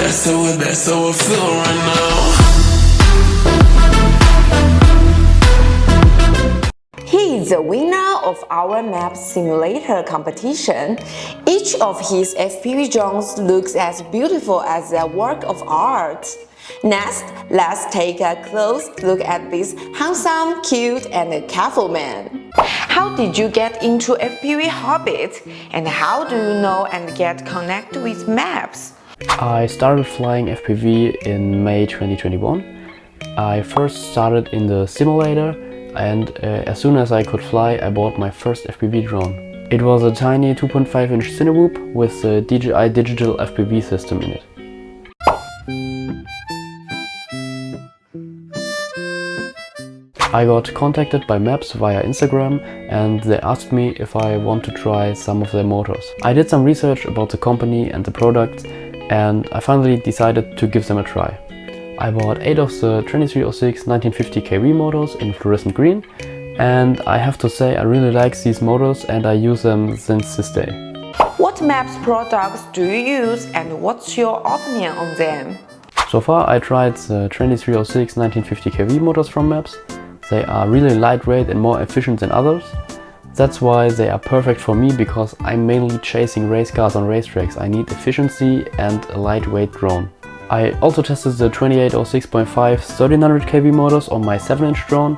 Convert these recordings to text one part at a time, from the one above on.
That's how I feel right now. He is the winner of our MEPS simulator competition. Each of his FPV drones looks as beautiful as a work of art. Next, let's take a close look at this handsome, cute, and careful man. How did you get into FPV hobbies? And how do you know and get connected with MEPS? I started flying FPV in May 2021. I first started in the simulator, and as soon as I could fly, I bought my first FPV drone. It was a tiny 2.5-inch Cinewhoop with a DJI digital FPV system in it. I got contacted by MEPS via Instagram, and they asked me if I want to try some of their motors. I did some research about the company and the product, and I finally decided to give them a try. I bought 8 of the 2306 1950 kV motors in fluorescent green, and I have to say I really like these motors and I use them since this day. What MEPS products do you use and what's your opinion on them? So far I tried the 2306 1950 kV motors from MEPS. They are really lightweight and more efficient than others. That's why they are perfect for me, because I'm mainly chasing race cars on racetracks. I need efficiency and a lightweight drone. I also tested the 2806.5 1300 kV motors on my 7-inch drone,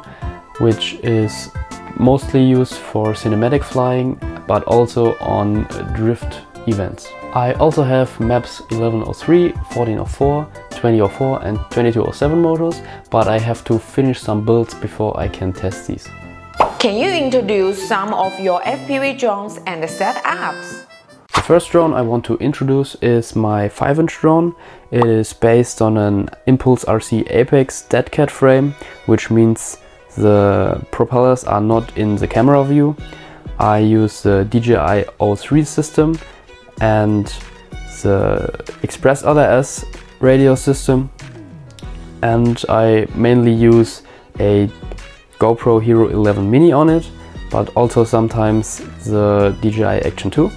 which is mostly used for cinematic flying, but also on drift events. I also have MEPS 1103, 1404, 2004 and 2207 motors, but I have to finish some builds before I can test these. Can you introduce some of your FPV drones and setups? The first drone I want to introduce is my 5-inch drone. It is based on an Impulse RC Apex dead cat frame, which means the propellers are not in the camera view. I use the DJI O3 system and the Express RS radio system, and I mainly use a GoPro Hero 11 Mini on it, but also sometimes the DJI Action 2.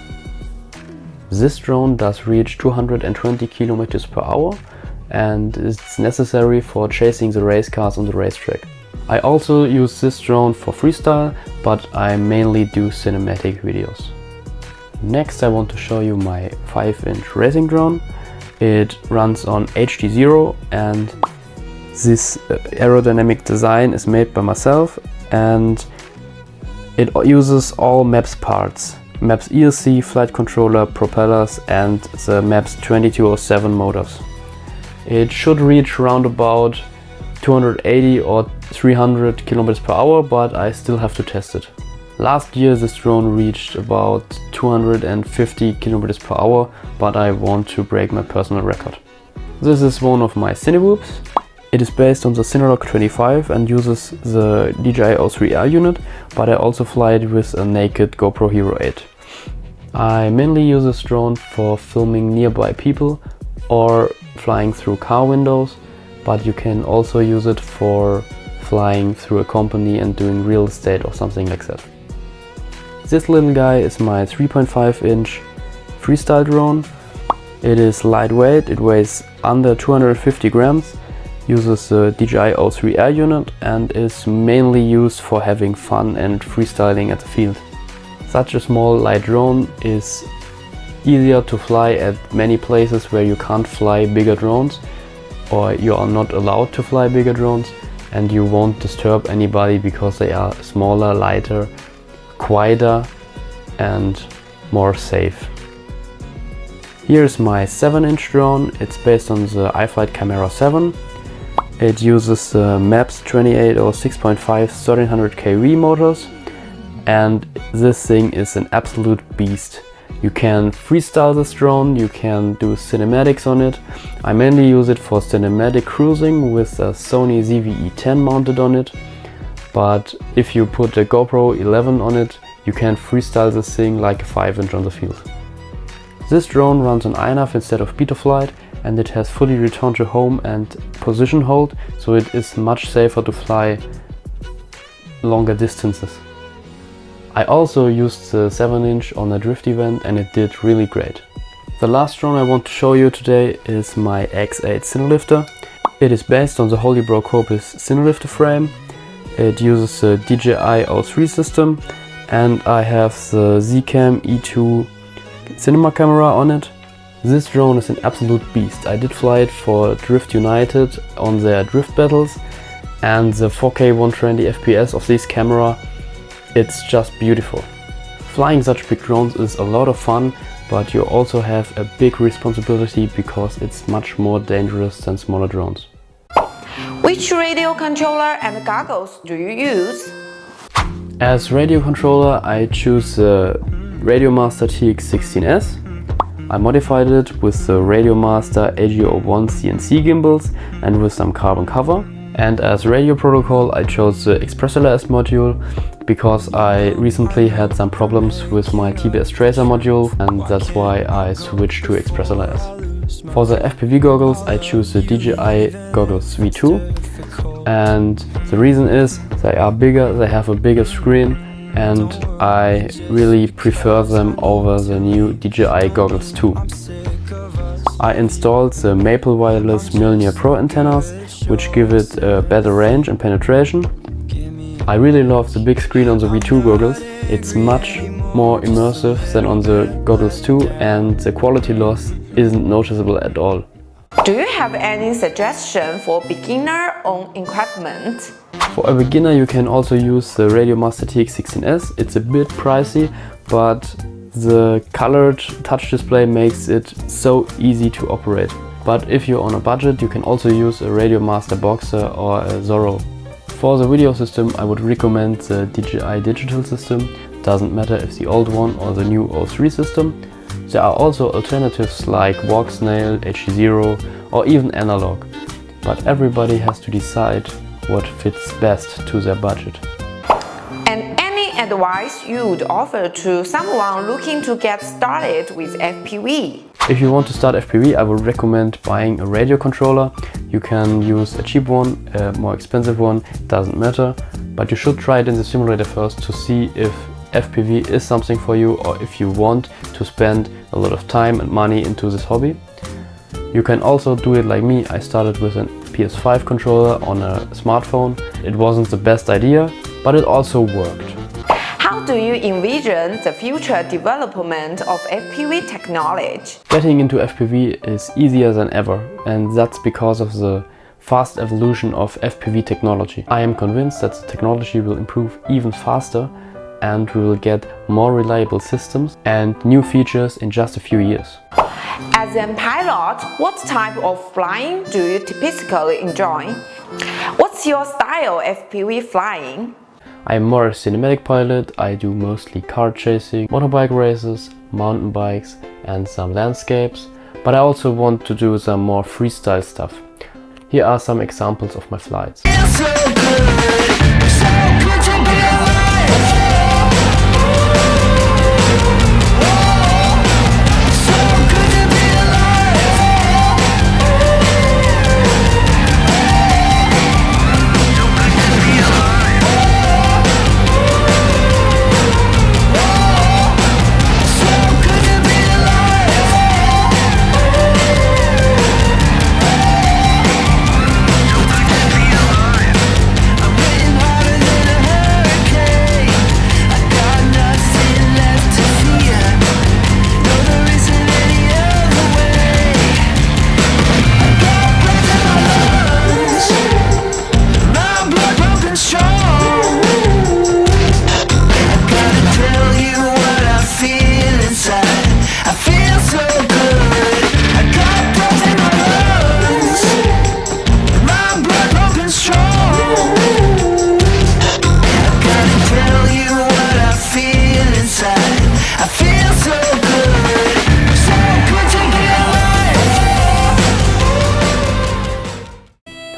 This drone does reach 220 km per hour and it's necessary for chasing the race cars on the racetrack. I also use this drone for freestyle, but I mainly do cinematic videos. Next I want to show you my 5-inch racing drone. It runs on HD0 and this aerodynamic design is made by myself, and it uses all MEPS parts. MEPS ESC, flight controller, propellers and the MEPS 2207 motors. It should reach around about 280 or 300 km per hour, but I still have to test it. Last year this drone reached about 250 km per hour, but I want to break my personal record. This is one of my Cinewhoops. It is based on the Cinerock 25 and uses the DJI O3R unit, but I also fly it with a naked GoPro Hero 8. I mainly use this drone for filming nearby people or flying through car windows, but you can also use it for flying through a company and doing real estate or something like that. This little guy is my 3.5-inch freestyle drone. It is lightweight, it weighs under 250 grams, uses the DJI O3R unit and is mainly used for having fun and freestyling at the field. Such a small light drone is easier to fly at many places where you can't fly bigger drones, or you are not allowed to fly bigger drones, and you won't disturb anybody because they are smaller, lighter, quieter and more safe. Here's my 7-inch drone. It's based on the iFlight Camera 7. It uses the MEPS 2806.5 1300 kV motors, and this thing is an absolute beast. You can freestyle this drone, you can do cinematics on it. I mainly use it for cinematic cruising with a Sony ZV-E10 mounted on it, but if you put a GoPro 11 on it, you can freestyle this thing like a 5-inch on the field. This drone runs on INAV instead of Betaflight, and it has fully return to home and position hold, so it is much safer to fly longer distances. I also used the 7-inch on a drift event and it did really great. The last drone I want to show you today is my X8 Cinelifter. It is based on the Holy Brocopis Cinelifter frame. It uses the DJI O3 system, and I have the Zcam E2 cinema camera on it. This drone is an absolute beast. I did fly it for Drift United on their drift battles, and the 4K 120 FPS of this camera, it's just beautiful. Flying such big drones is a lot of fun, but you also have a big responsibility because it's much more dangerous than smaller drones. Which radio controller and goggles do you use? As radio controller, I choose the Radiomaster TX16S. I modified it with the Radiomaster AG01 CNC gimbals and with some carbon cover. And as radio protocol, I chose the ExpressLRS module because I recently had some problems with my TBS Tracer module, and that's why I switched to ExpressLRS. For the FPV goggles, I choose the DJI Goggles V2, and the reason is they are bigger, they have a bigger screen, and I really prefer them over the new DJI Goggles 2. I installed the Maple Wireless Mjolnir Pro antennas, which give it a better range and penetration. I really love the big screen on the V2 goggles. It's much more immersive than on the Goggles 2, and the quality loss isn't noticeable at all. Do you have any suggestion for beginner on equipment? For a beginner, you can also use the Radiomaster TX16S. It's a bit pricey, but the colored touch display makes it so easy to operate. But if you're on a budget, you can also use a Radiomaster Boxer or a Zorro. For the video system, I would recommend the DJI digital system. Doesn't matter if the old one or the new O3 system. There are also alternatives like Walksnail, HG0 or even analog. But everybody has to decide what fits best to their budget. And any advice you would offer to someone looking to get started with FPV? If you want to start FPV, I would recommend buying a radio controller. You can use a cheap one, a more expensive one, doesn't matter. But you should try it in the simulator first to see if FPV is something for you, or if you want to spend a lot of time and money into this hobby. You can also do it like me. I started with a PS5 controller on a smartphone. It wasn't the best idea, but it also worked. How do you envision the future development of FPV technology? Getting into FPV is easier than ever, and that's because of the fast evolution of FPV technology. I am convinced that the technology will improve even faster, and we will get more reliable systems and new features in just a few years. As a pilot, what type of flying do you typically enjoy? What's your style of FPV flying? I'm more a cinematic pilot. I do mostly car chasing, motorbike races, mountain bikes and some landscapes, but I also want to do some more freestyle stuff. Here are some examples of my flights.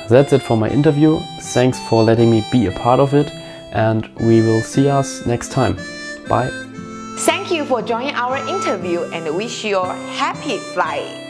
That's it for my interview. Thanks for letting me be a part of it, and we will see us next time. Bye. Thank you for joining our interview and wish you happy flying.